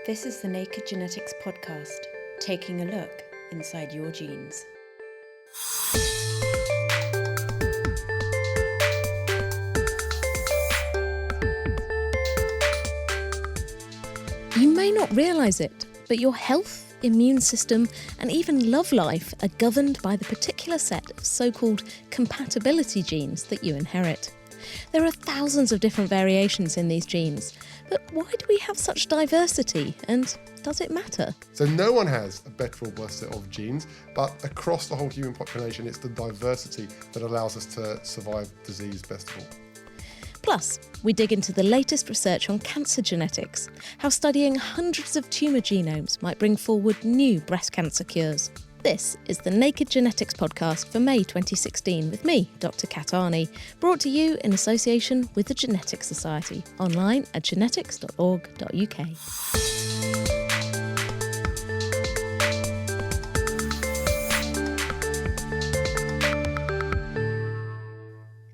This is the Naked Genetics podcast, taking a look inside your genes. You may not realise it, but your health, immune system, and even love life are governed by the particular set of so-called compatibility genes that you inherit. There are thousands of different variations in these genes, but why do we have such diversity, and does it matter? So no one has a better or worse set of genes, but across the whole human population, it's the diversity that allows us to survive disease best of all. Plus, we dig into the latest research on cancer genetics, how studying hundreds of tumour genomes might bring forward new breast cancer cures. This is the Naked Genetics podcast for May 2016 with me, Dr. Kat Arney, brought to you in association with the Genetics Society, online at genetics.org.uk.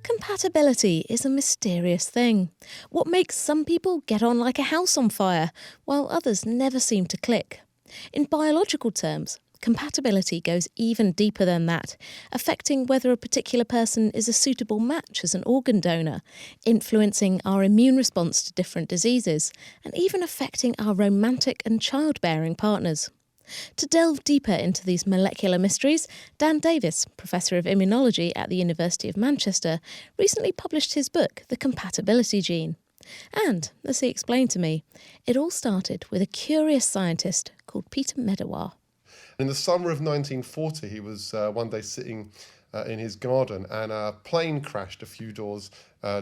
Compatibility is a mysterious thing. What makes some people get on like a house on fire, while others never seem to click? In biological terms, compatibility goes even deeper than that, affecting whether a particular person is a suitable match as an organ donor, influencing our immune response to different diseases, and even affecting our romantic and childbearing partners. To delve deeper into these molecular mysteries, Dan Davis, Professor of Immunology at the University of Manchester, recently published his book, The Compatibility Gene. And, as he explained to me, it all started with a curious scientist called Peter Medawar. In the summer of 1940, he was one day sitting in his garden and a plane crashed a few doors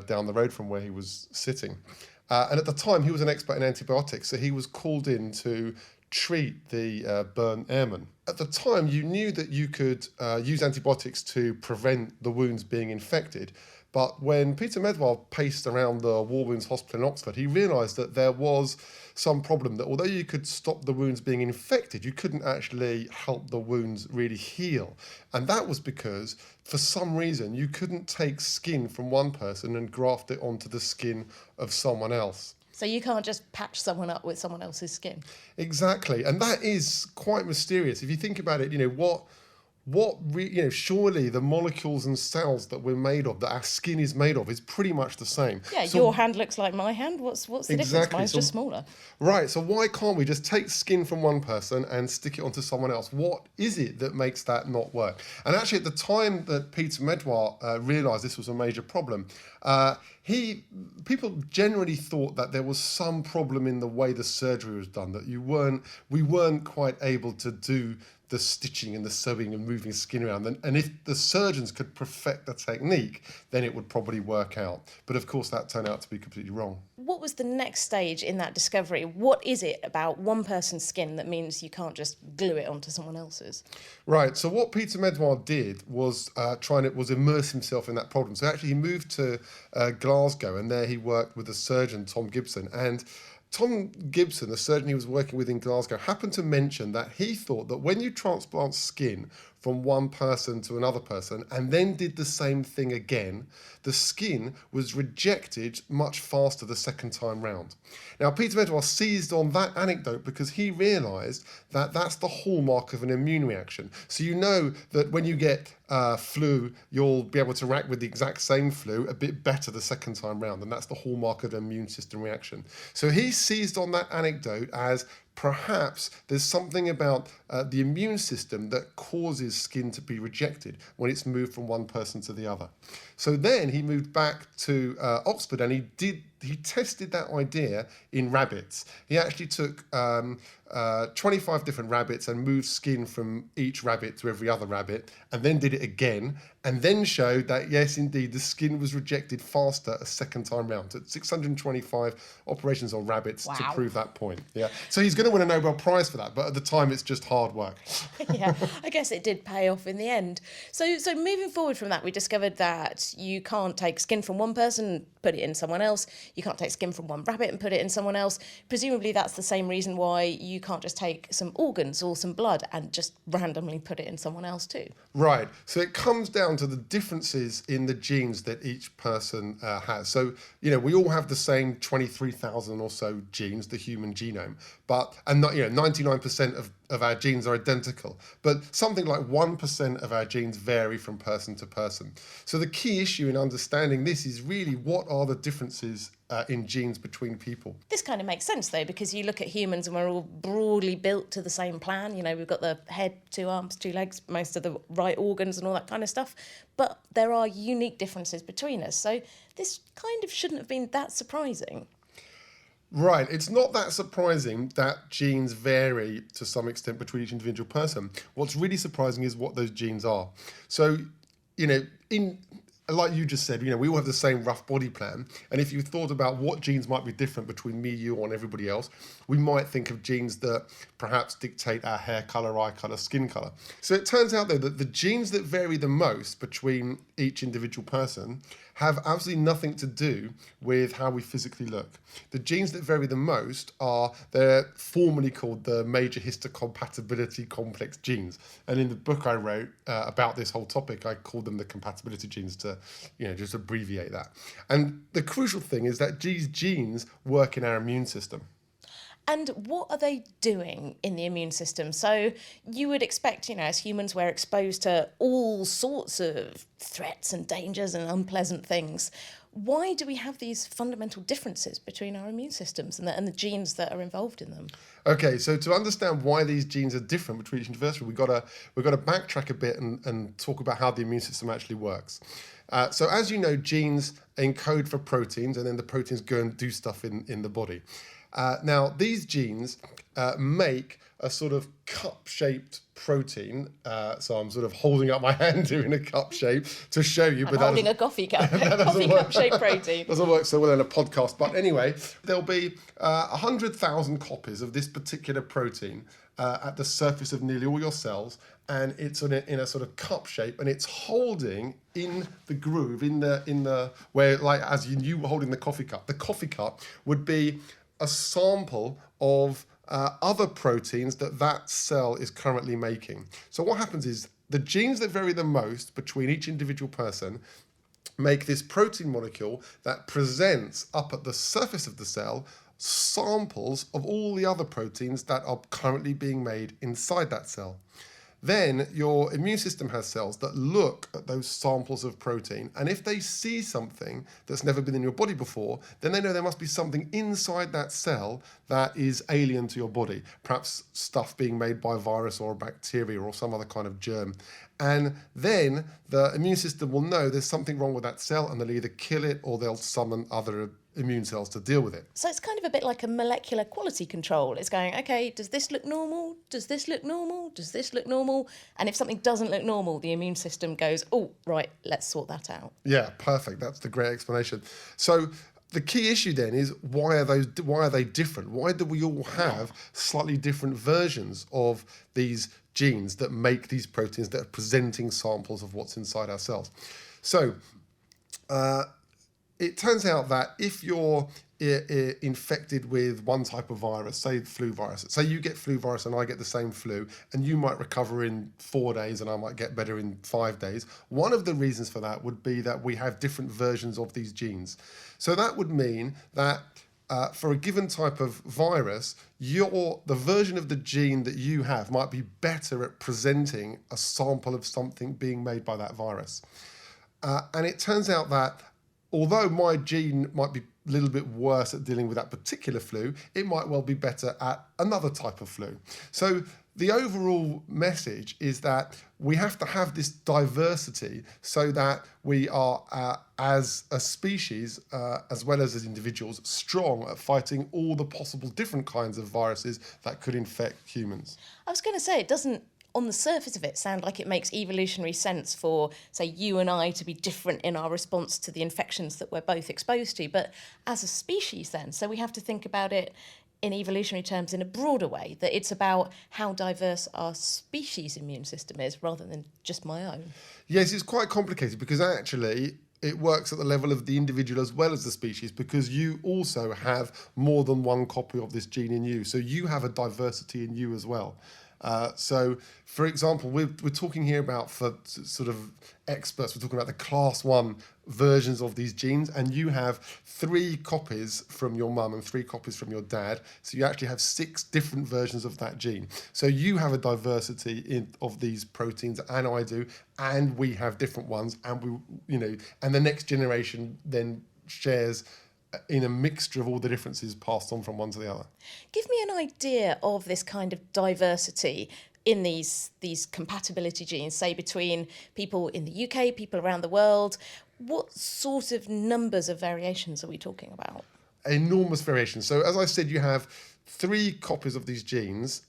down the road from where he was sitting. And at the time, he was an expert in antibiotics, so he was called in to treat the burnt airman. At the time, you knew that you could use antibiotics to prevent the wounds being infected. But when Peter Medawar paced around the War Wounds Hospital in Oxford, he realised that there was some problem, that although you could stop the wounds being infected, you couldn't actually help the wounds really heal. And that was because, for some reason, you couldn't take skin from one person and graft it onto the skin of someone else. So you can't just patch someone up with someone else's skin? Exactly. And that is quite mysterious. If you think about it, surely the molecules and cells that we're made of, that our skin is made of, is pretty much the same. Yeah, so, your hand looks like my hand. What's the difference? Mine's just smaller. Right, so why can't we just take skin from one person and stick it onto someone else? What is it that makes that not work? And actually, at the time that Peter Medawar realised this was a major problem, people generally thought that there was some problem in the way the surgery was done, that we weren't quite able to do the stitching and the sewing and moving skin around. And if the surgeons could perfect the technique, then it would probably work out. But of course, that turned out to be completely wrong. What was the next stage in that discovery? What is it about one person's skin that means you can't just glue it onto someone else's? Right, so what Peter Medawar did was immerse himself in that problem. So actually he moved to Glasgow, and there he worked with a surgeon, Tom Gibson. And Tom Gibson, the surgeon he was working with in Glasgow, happened to mention that he thought that when you transplant skin from one person to another person and then did the same thing again, the skin was rejected much faster the second time round. Now, Peter Medawar seized on that anecdote because he realised that that's the hallmark of an immune reaction. So you know that when you get flu, you'll be able to react with the exact same flu a bit better the second time round, and that's the hallmark of an immune system reaction. So he seized on that anecdote as perhaps there's something about the immune system that causes skin to be rejected when it's moved from one person to the other. So then he moved back to Oxford, and he tested that idea in rabbits. He actually took 25 different rabbits and moved skin from each rabbit to every other rabbit, and then did it again, and then showed that, yes, indeed, the skin was rejected faster a second time round. So 625 operations on rabbits to prove that point. Yeah. So he's going to win a Nobel Prize for that, but at the time, it's just hard work. Yeah, I guess it did pay off in the end. So moving forward from that, we discovered that you can't take skin from one person and put it in someone else. you can't take skin from one rabbit and put it in someone else. Presumably that's the same reason why you can't just take some organs or some blood and just randomly put it in someone else too. Right. So it comes down to the differences in the genes that each person has. So, we all have the same 23,000 or so genes, the human genome, and 99% of our genes are identical, but something like 1% of our genes vary from person to person. So the key issue in understanding this is really what are the differences in genes between people. This kind of makes sense though, because you look at humans and we're all broadly built to the same plan. We've got the head, 2 arms, 2 legs, most of the right organs and all that kind of stuff. But there are unique differences between us. So this kind of shouldn't have been that surprising. Right. It's not that surprising that genes vary to some extent between each individual person. What's really surprising is what those genes are. So, like you just said, we all have the same rough body plan. And if you thought about what genes might be different between me, you, and everybody else, we might think of genes that perhaps dictate our hair colour, eye colour, skin colour. So it turns out, though, that the genes that vary the most between each individual person have absolutely nothing to do with how we physically look. The genes that vary the most they're formally called the major histocompatibility complex genes. And in the book I wrote about this whole topic, I called them the compatibility genes to, just abbreviate that. And the crucial thing is that these genes work in our immune system. And what are they doing in the immune system? So you would expect, as humans, we're exposed to all sorts of threats and dangers and unpleasant things. Why do we have these fundamental differences between our immune systems and the genes that are involved in them? Okay, so to understand why these genes are different between each individual, we've got to backtrack a bit and talk about how the immune system actually works. So as you know, genes encode for proteins, and then the proteins go and do stuff in the body. Now, these genes make a sort of cup-shaped protein. So I'm sort of holding up my hand doing a cup shape to show you. I'm holding a coffee cup, coffee cup-shaped protein. Doesn't work so well in a podcast. But anyway, there'll be 100,000 copies of this particular protein at the surface of nearly all your cells, and it's in a sort of cup shape, and it's holding in the groove in the where, like as you were holding the coffee cup. The coffee cup would be a sample of other proteins that cell is currently making. So what happens is the genes that vary the most between each individual person make this protein molecule that presents up at the surface of the cell samples of all the other proteins that are currently being made inside that cell. Then your immune system has cells that look at those samples of protein, and if they see something that's never been in your body before, then they know there must be something inside that cell that is alien to your body, perhaps stuff being made by a virus or a bacteria or some other kind of germ. And then the immune system will know there's something wrong with that cell, and they'll either kill it or they'll summon other immune cells to deal with it. So it's kind of a bit like a molecular quality control. It's going, okay, does this look normal? Does this look normal? Does this look normal? And if something doesn't look normal, the immune system goes, oh, right, let's sort that out. Yeah, perfect. That's the great explanation. So the key issue then is why are they different? Why do we all have slightly different versions of these genes that make these proteins that are presenting samples of what's inside our cells? So it turns out that if you're infected with one type of virus, say flu virus, say you get flu virus and I get the same flu, and you might recover in 4 days and I might get better in 5 days, one of the reasons for that would be that we have different versions of these genes. So that would mean that for a given type of virus, the version of the gene that you have might be better at presenting a sample of something being made by that virus. And it turns out that although my gene might be a little bit worse at dealing with that particular flu, it might well be better at another type of flu. So the overall message is that we have to have this diversity so that we are, as a species, as well as individuals, strong at fighting all the possible different kinds of viruses that could infect humans. I was going to say, it doesn't, on the surface of it, sound like it makes evolutionary sense for, say, you and I to be different in our response to the infections that we're both exposed to. But as a species then, so we have to think about it in evolutionary terms in a broader way, that it's about how diverse our species immune system is rather than just my own. Yes, it's quite complicated because actually it works at the level of the individual as well as the species, because you also have more than one copy of this gene in you. So you have a diversity in you as well. So, for example, we're talking here about, for sort of experts, we're talking about the class 1 versions of these genes, and you have 3 copies from your mum and 3 copies from your dad. So you actually have 6 different versions of that gene. So you have a diversity of these proteins, and I do, and we have different ones, and and the next generation then shares in a mixture of all the differences passed on from one to the other. Give me an idea of this kind of diversity in these compatibility genes, say between people in the UK, people around the world. What sort of numbers of variations are we talking about? Enormous variation. So as I said, you have 3 copies of these genes,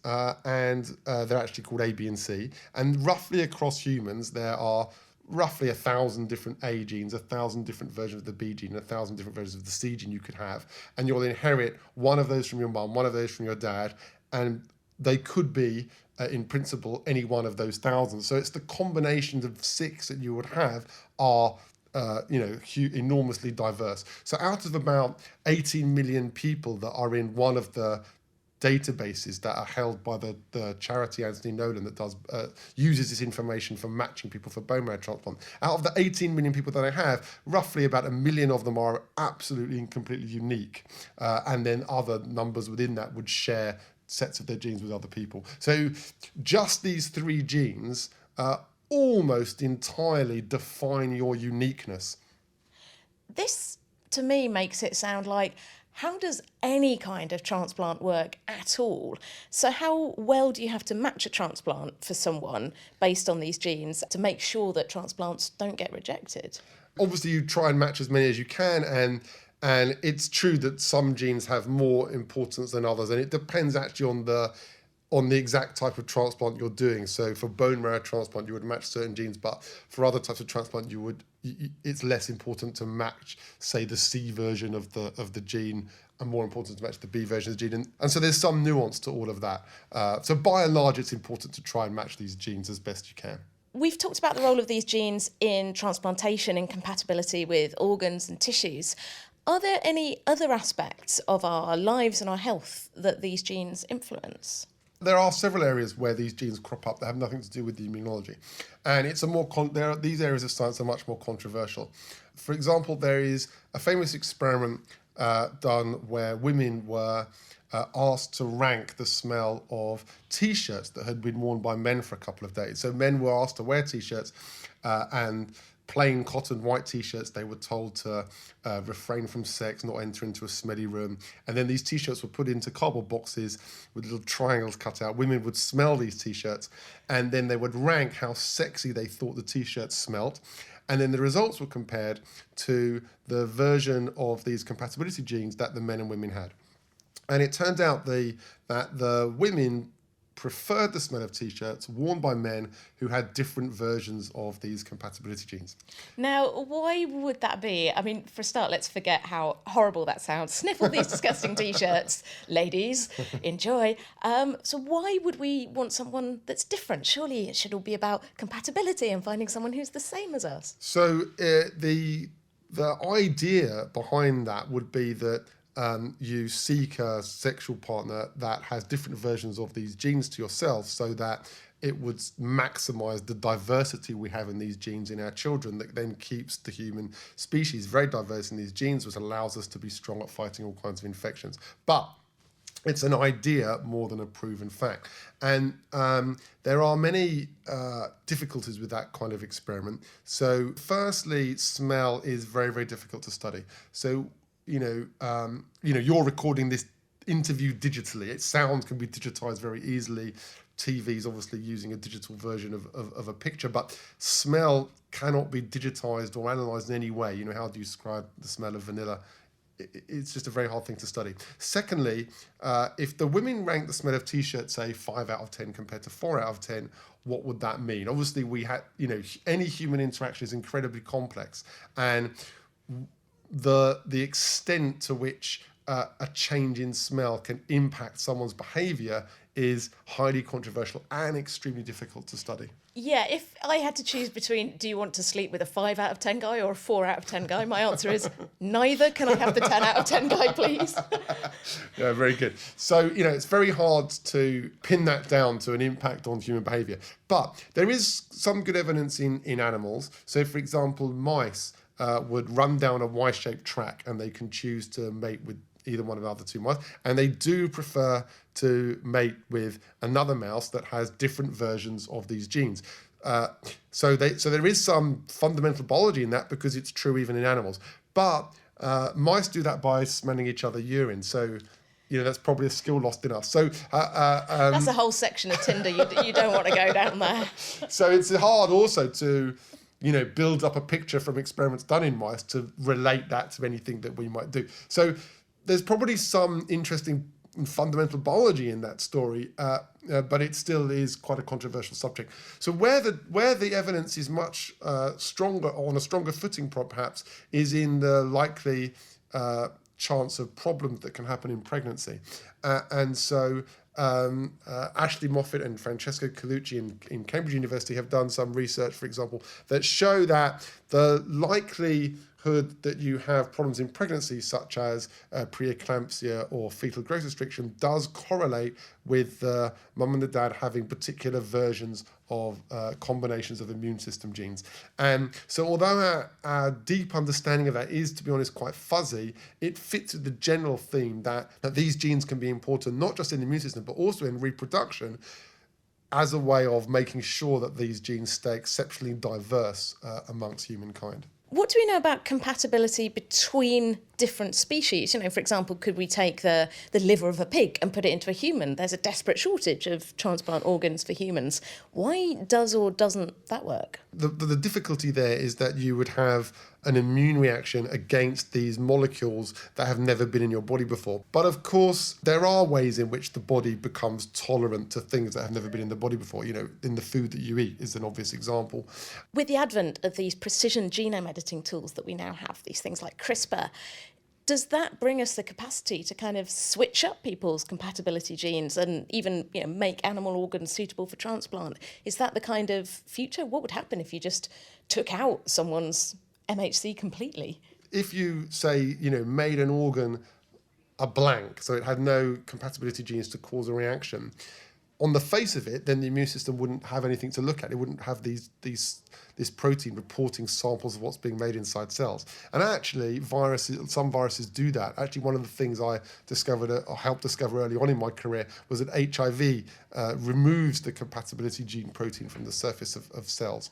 and they're actually called A, B, and C. And roughly across humans, there are roughly 1,000 different A genes, 1,000 different versions of the B gene, 1,000 different versions of the C gene you could have. And you'll inherit one of those from your mum, one of those from your dad, and they could be, in principle, any one of those thousands. So it's the combinations of 6 that you would have are enormously diverse. So out of about 18 million people that are in one of the databases that are held by the charity Anthony Nolan that uses this information for matching people for bone marrow transplant. Out of the 18 million people that I have, roughly about 1 million of them are absolutely and completely unique. And then other numbers within that would share sets of their genes with other people. So just these 3 genes almost entirely define your uniqueness. This, to me, makes it sound like, how does any kind of transplant work at all? So how well do you have to match a transplant for someone based on these genes to make sure that transplants don't get rejected? Obviously, you try and match as many as you can, and it's true that some genes have more importance than others, and it depends actually on the exact type of transplant you're doing. So for bone marrow transplant, you would match certain genes, but for other types of transplant, it's less important to match, say, the C version of the gene, and more important to match the B version of the gene. And so there's some nuance to all of that. So by and large, it's important to try and match these genes as best you can. We've talked about the role of these genes in transplantation and compatibility with organs and tissues. Are there any other aspects of our lives and our health that these genes influence? There are several areas where these genes crop up that have nothing to do with the immunology, and these areas of science are much more controversial. For example, there is a famous experiment done where women were asked to rank the smell of T-shirts that had been worn by men for a couple of days. So men were asked to wear T-shirts, and plain cotton white T-shirts, they were told to refrain from sex, not enter into a smelly room. And then these T-shirts were put into cardboard boxes with little triangles cut out. Women would smell these T-shirts, and then they would rank how sexy they thought the T-shirts smelt. And then the results were compared to the version of these compatibility genes that the men and women had. And it turned out that the women preferred the smell of T-shirts worn by men who had different versions of these compatibility genes. Now, why would that be? I mean, for a start, let's forget how horrible that sounds. Sniff all these disgusting T-shirts, ladies, enjoy. So why would we want someone that's different? Surely it should all be about compatibility and finding someone who's the same as us. So the idea behind that would be that you seek a sexual partner that has different versions of these genes to yourself, so that it would maximize the diversity we have in these genes in our children, that then keeps the human species very diverse in these genes, which allows us to be strong at fighting all kinds of infections. But it's an idea more than a proven fact. And there are many difficulties with that kind of experiment. So firstly, smell is very, very difficult to study. So you're recording this interview digitally. Its sound can be digitized very easily. TV is obviously using a digital version of a picture, but smell cannot be digitized or analyzed in any way. How do you describe the smell of vanilla? It's just a very hard thing to study. Secondly, if the women rank the smell of T-shirts, say 5 out of 10 compared to 4 out of 10, what would that mean? Obviously, any human interaction is incredibly complex, and the extent to which a change in smell can impact someone's behavior is highly controversial and extremely difficult to study. Yeah, if I had to choose between do you want to sleep with a 5 out of 10 guy or a 4 out of 10 guy, my answer is neither. Can I have the 10 out of 10 guy, please? Yeah, very good. So, it's very hard to pin that down to an impact on human behavior. But there is some good evidence in animals. So, for example, mice would run down a Y-shaped track and they can choose to mate with either one of the other two mice, and they do prefer to mate with another mouse that has different versions of these genes. So there is some fundamental biology in that, because it's true even in animals. But mice do that by smelling each other urine. So that's probably a skill lost in us. So that's a whole section of Tinder. You don't want to go down there. So it's hard also to build up a picture from experiments done in mice to relate that to anything that we might do. So there's probably some interesting fundamental biology in that story, but it still is quite a controversial subject. So where the evidence is much stronger, on a stronger footing perhaps, is in the likely chance of problems that can happen in pregnancy. And so Ashley Moffat and Francesco Colucci in Cambridge University have done some research, for example, that show that the likelihood that you have problems in pregnancy, such as preeclampsia or fetal growth restriction, does correlate with the mum and the dad having particular versions of combinations of immune system genes. And so although our deep understanding of that is, to be honest, quite fuzzy, it fits with the general theme that these genes can be important not just in the immune system, but also in reproduction, as a way of making sure that these genes stay exceptionally diverse amongst humankind. What do we know about compatibility between different species? For example, could we take the liver of a pig and put it into a human? There's a desperate shortage of transplant organs for humans. Why does or doesn't that work? The difficulty there is that you would have an immune reaction against these molecules that have never been in your body before. But of course, there are ways in which the body becomes tolerant to things that have never been in the body before. In the food that you eat is an obvious example. With the advent of these precision genome editing tools that we now have, these things like CRISPR, does that bring us the capacity to kind of switch up people's compatibility genes and even make animal organs suitable for transplant? Is that the kind of future? What would happen if you just took out someone's MHC completely? If you say, made an organ a blank, so it had no compatibility genes to cause a reaction, on the face of it, then the immune system wouldn't have anything to look at. It wouldn't have this protein reporting samples of what's being made inside cells. And actually, some viruses do that. Actually, one of the things I discovered, or helped discover early on in my career, was that HIV removes the compatibility gene protein from the surface of cells.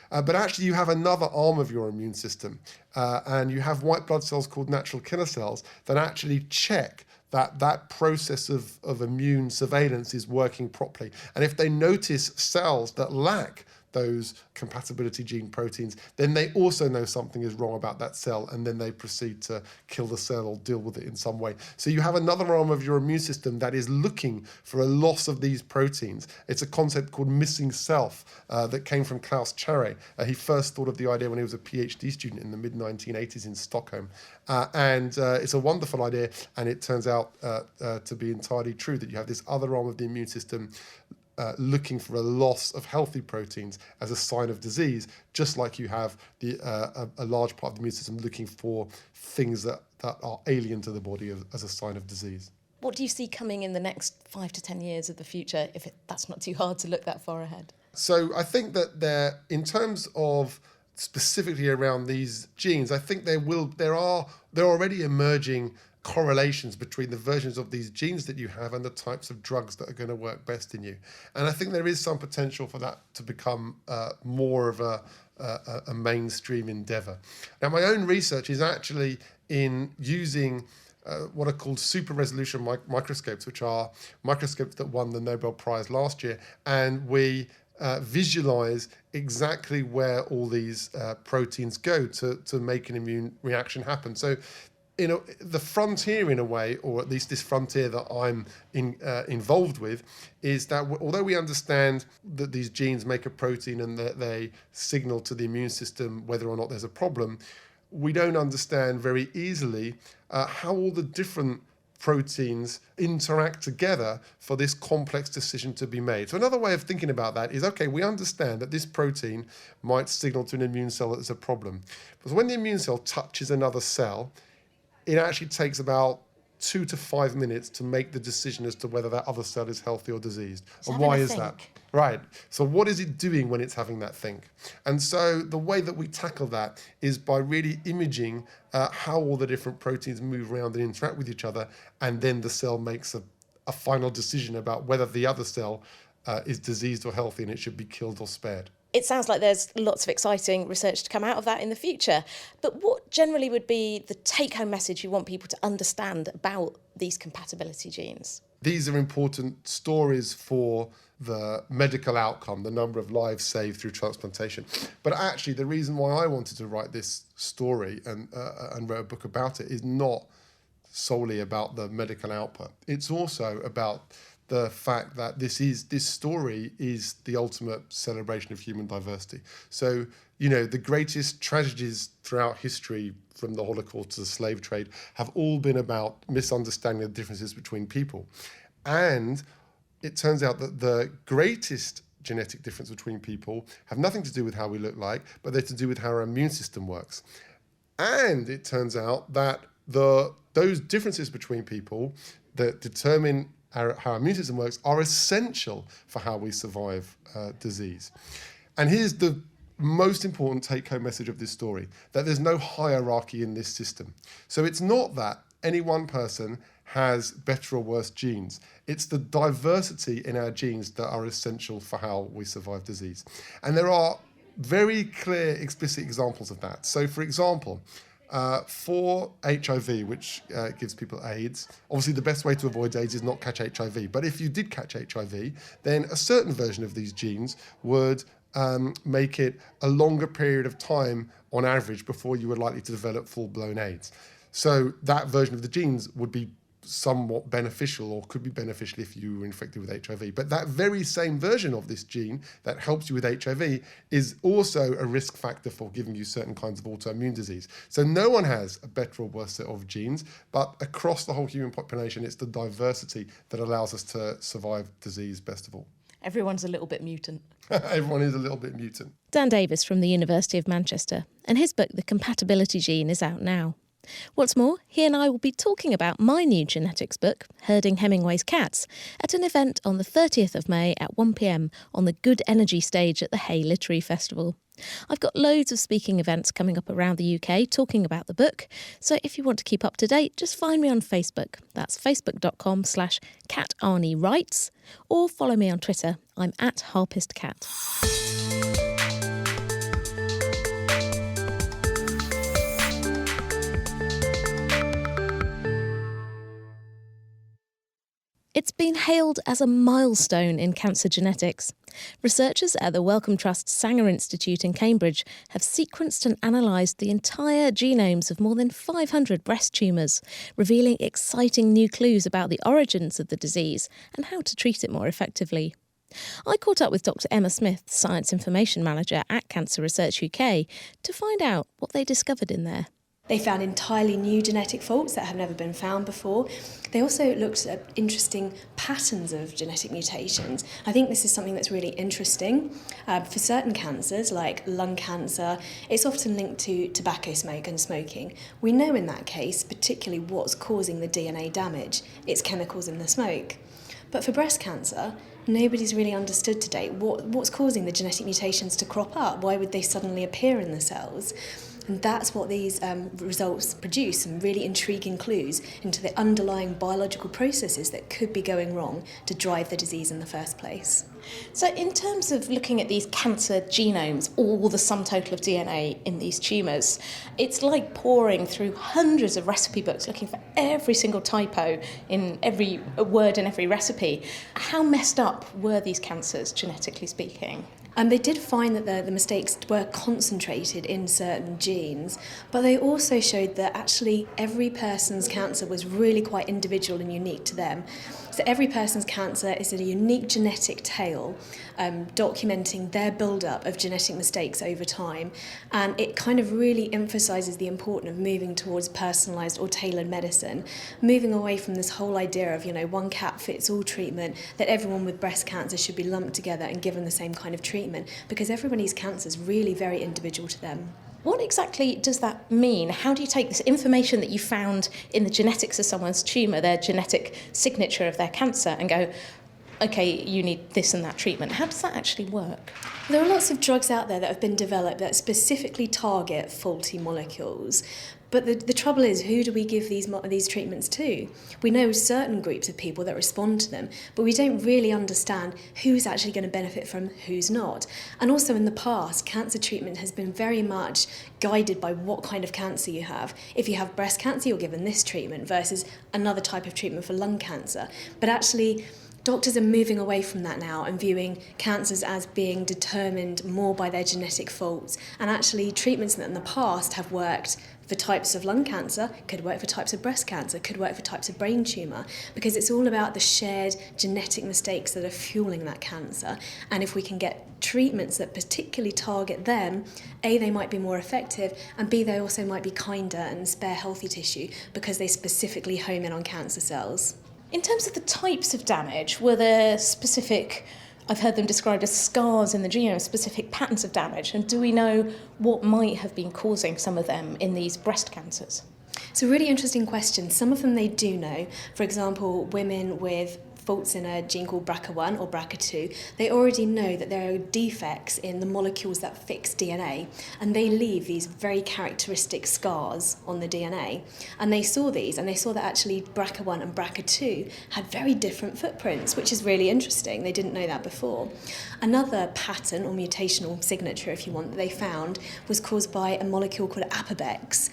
But actually, you have another arm of your immune system, and you have white blood cells called natural killer cells that actually check that process of immune surveillance is working properly. And if they notice cells that lack those compatibility gene proteins, then they also know something is wrong about that cell, and then they proceed to kill the cell or deal with it in some way. So you have another arm of your immune system that is looking for a loss of these proteins. It's a concept called missing self that came from Klaus Charé. He first thought of the idea when he was a PhD student in the mid-1980s in Stockholm. And it's a wonderful idea, and it turns out to be entirely true that you have this other arm of the immune system looking for a loss of healthy proteins as a sign of disease, just like you have a large part of the immune system looking for things that are alien to the body as a sign of disease. What do you see coming in the next 5 to 10 years of the future, if that's not too hard to look that far ahead? So I think that in terms of specifically around these genes, I think there are already emerging correlations between the versions of these genes that you have and the types of drugs that are going to work best in you. And I think there is some potential for that to become more of a mainstream endeavor. Now, my own research is actually in using what are called super resolution microscopes, which are microscopes that won the Nobel Prize last year. And we visualize exactly where all these proteins go to make an immune reaction happen. So the frontier, in a way, or at least this frontier that I'm involved with, is that although we understand that these genes make a protein and that they signal to the immune system whether or not there's a problem, we don't understand very easily how all the different proteins interact together for this complex decision to be made. So another way of thinking about that is, okay, we understand that this protein might signal to an immune cell that there's a problem. But when the immune cell touches another cell, it actually takes about 2 to 5 minutes to make the decision as to whether that other cell is healthy or diseased. And why is that? Right. So what is it doing when it's having that think? And so the way that we tackle that is by really imaging how all the different proteins move around and interact with each other, and then the cell makes a final decision about whether the other cell is diseased or healthy and it should be killed or spared. It sounds like there's lots of exciting research to come out of that in the future. But what generally would be the take-home message you want people to understand about these compatibility genes? These are important stories for the medical outcome, the number of lives saved through transplantation. But actually, the reason why I wanted to write this story and wrote a book about it is not solely about the medical output. It's also about the fact that this story is the ultimate celebration of human diversity. So, the greatest tragedies throughout history, from the Holocaust to the slave trade, have all been about misunderstanding the differences between people. And it turns out that the greatest genetic difference between people have nothing to do with how we look like, but they're to do with how our immune system works. And it turns out that those differences between people that determine how our immune system works are essential for how we survive disease. And here's the most important take-home message of this story, that there's no hierarchy in this system. So it's not that any one person has better or worse genes. It's the diversity in our genes that are essential for how we survive disease. And there are very clear, explicit examples of that. So, for example, for HIV, which gives people AIDS, obviously the best way to avoid AIDS is not catch HIV. But if you did catch HIV, then a certain version of these genes would make it a longer period of time on average before you were likely to develop full-blown AIDS. So that version of the genes would be somewhat beneficial, or could be beneficial if you were infected with HIV. But that very same version of this gene that helps you with HIV is also a risk factor for giving you certain kinds of autoimmune disease. So no one has a better or worse set of genes, but across the whole human population, it's the diversity that allows us to survive disease best of all. Everyone's a little bit mutant. Everyone is a little bit mutant. Dan Davis from the University of Manchester, and his book, The Compatibility Gene, is out now. What's more, he and I will be talking about my new genetics book, Herding Hemingway's Cats, at an event on the 30th of May at 1 p.m. on the Good Energy stage at the Hay Literary Festival. I've got loads of speaking events coming up around the UK talking about the book, so if you want to keep up to date, just find me on Facebook. That's facebook.com/CatArnieWrites, or follow me on Twitter. I'm @HarpistCat. It's been hailed as a milestone in cancer genetics. Researchers at the Wellcome Trust's Sanger Institute in Cambridge have sequenced and analysed the entire genomes of more than 500 breast tumours, revealing exciting new clues about the origins of the disease and how to treat it more effectively. I caught up with Dr. Emma Smith, Science Information Manager at Cancer Research UK, to find out what they discovered in there. They found entirely new genetic faults that have never been found before. They also looked at interesting patterns of genetic mutations. I think this is something that's really interesting. For certain cancers, like lung cancer, it's often linked to tobacco smoke and smoking. We know in that case, particularly what's causing the DNA damage. It's chemicals in the smoke. But for breast cancer, nobody's really understood to date what's causing the genetic mutations to crop up. Why would they suddenly appear in the cells? And that's what these results produce, some really intriguing clues into the underlying biological processes that could be going wrong to drive the disease in the first place. So in terms of looking at these cancer genomes, all the sum total of DNA in these tumours, it's like poring through hundreds of recipe books looking for every single typo in every word in every recipe. How messed up were these cancers, genetically speaking? And they did find that the mistakes were concentrated in certain genes, but they also showed that actually every person's cancer was really quite individual and unique to them. So every person's cancer is a unique genetic tale, documenting their build-up of genetic mistakes over time. And it kind of really emphasises the importance of moving towards personalised or tailored medicine, moving away from this whole idea of, one cap fits all treatment, that everyone with breast cancer should be lumped together and given the same kind of treatment, because everybody's cancer is really very individual to them. What exactly does that mean? How do you take this information that you found in the genetics of someone's tumour, their genetic signature of their cancer, and go, OK, you need this and that treatment? How does that actually work? There are lots of drugs out there that have been developed that specifically target faulty molecules. But the trouble is, who do we give these treatments to? We know certain groups of people that respond to them, but we don't really understand who's actually going to benefit from who's not. And also in the past, cancer treatment has been very much guided by what kind of cancer you have. If you have breast cancer, you're given this treatment versus another type of treatment for lung cancer. But actually, doctors are moving away from that now and viewing cancers as being determined more by their genetic faults. And actually, treatments that in the past have worked for types of lung cancer could work for types of breast cancer, could work for types of brain tumour, because it's all about the shared genetic mistakes that are fueling that cancer. And if we can get treatments that particularly target them, A, they might be more effective, and B, they also might be kinder and spare healthy tissue because they specifically home in on cancer cells. In terms of the types of damage, were there specific, I've heard them described as scars in the genome, specific patterns of damage, and do we know what might have been causing some of them in these breast cancers? It's a really interesting question. Some of them they do know. For example, women with faults in a gene called BRCA1 or BRCA2, they already know that there are defects in the molecules that fix DNA, and they leave these very characteristic scars on the DNA. And they saw these, and they saw that actually BRCA1 and BRCA2 had very different footprints, which is really interesting. They didn't know that before. Another pattern or mutational signature, if you want, that they found was caused by a molecule called apobex.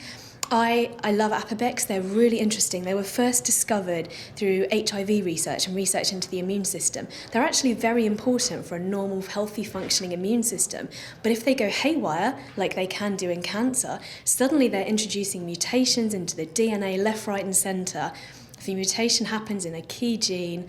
I love apobex. They're really interesting. They were first discovered through HIV research and research into the immune system. They're actually very important for a normal, healthy, functioning immune system. But if they go haywire, like they can do in cancer, suddenly they're introducing mutations into the DNA left, right, and centre. If a mutation happens in a key gene,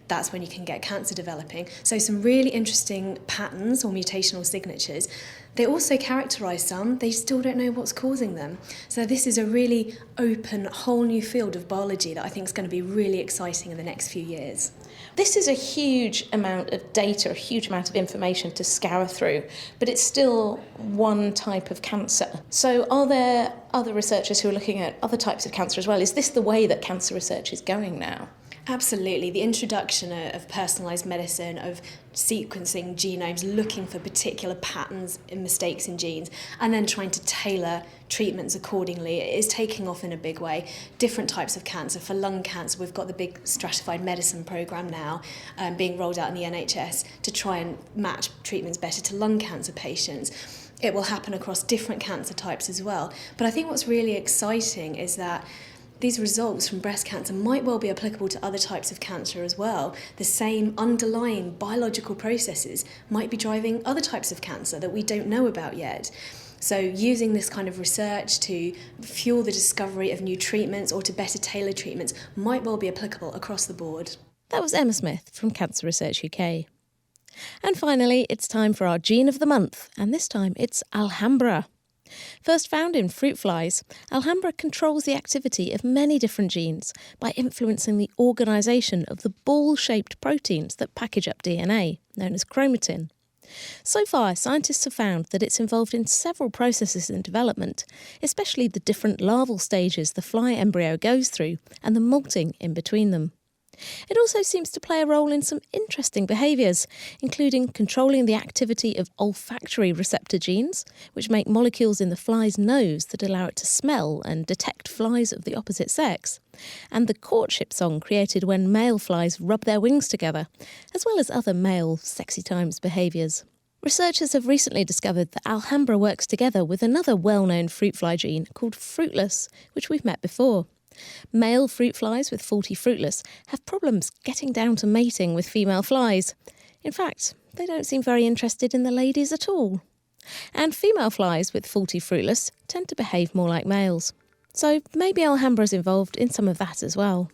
that's when you can get cancer developing. So some really interesting patterns or mutational signatures. They also characterise some, they still don't know what's causing them. So this is a really open, whole new field of biology that I think is going to be really exciting in the next few years. This is a huge amount of data, a huge amount of information to scour through, but it's still one type of cancer. So are there other researchers who are looking at other types of cancer as well? Is this the way that cancer research is going now? Absolutely. The introduction of personalised medicine, of sequencing genomes, looking for particular patterns and mistakes in genes, and then trying to tailor treatments accordingly is taking off in a big way. Different types of cancer. For lung cancer, we've got the big stratified medicine programme now being rolled out in the NHS to try and match treatments better to lung cancer patients. It will happen across different cancer types as well. But I think what's really exciting is that these results from breast cancer might well be applicable to other types of cancer as well. The same underlying biological processes might be driving other types of cancer that we don't know about yet. So using this kind of research to fuel the discovery of new treatments or to better tailor treatments might well be applicable across the board. That was Emma Smith from Cancer Research UK. And finally, it's time for our Gene of the Month, and this time it's Alhambra. First found in fruit flies, Alhambra controls the activity of many different genes by influencing the organisation of the ball-shaped proteins that package up DNA, known as chromatin. So far, scientists have found that it's involved in several processes in development, especially the different larval stages the fly embryo goes through and the molting in between them. It also seems to play a role in some interesting behaviours, including controlling the activity of olfactory receptor genes, which make molecules in the fly's nose that allow it to smell and detect flies of the opposite sex, and the courtship song created when male flies rub their wings together, as well as other male sexy times behaviours. Researchers have recently discovered that Alhambra works together with another well-known fruit fly gene called fruitless, which we've met before. Male fruit flies with faulty fruitless have problems getting down to mating with female flies. In fact, they don't seem very interested in the ladies at all. And female flies with faulty fruitless tend to behave more like males. So maybe Alhambra's involved in some of that as well.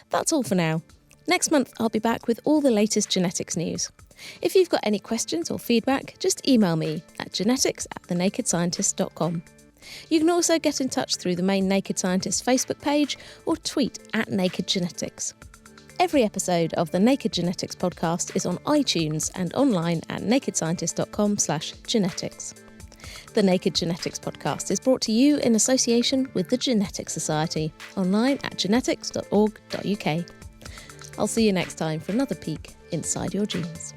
That's all for now. Next month I'll be back with all the latest genetics news. If you've got any questions or feedback, just email me at genetics@thenakedscientist.com. You can also get in touch through the main Naked Scientist Facebook page or tweet at Naked Genetics. Every episode of the Naked Genetics podcast is on iTunes and online at nakedscientist.com/genetics. The Naked Genetics podcast is brought to you in association with the Genetics Society, online at genetics.org.uk. I'll see you next time for another peek inside your genes.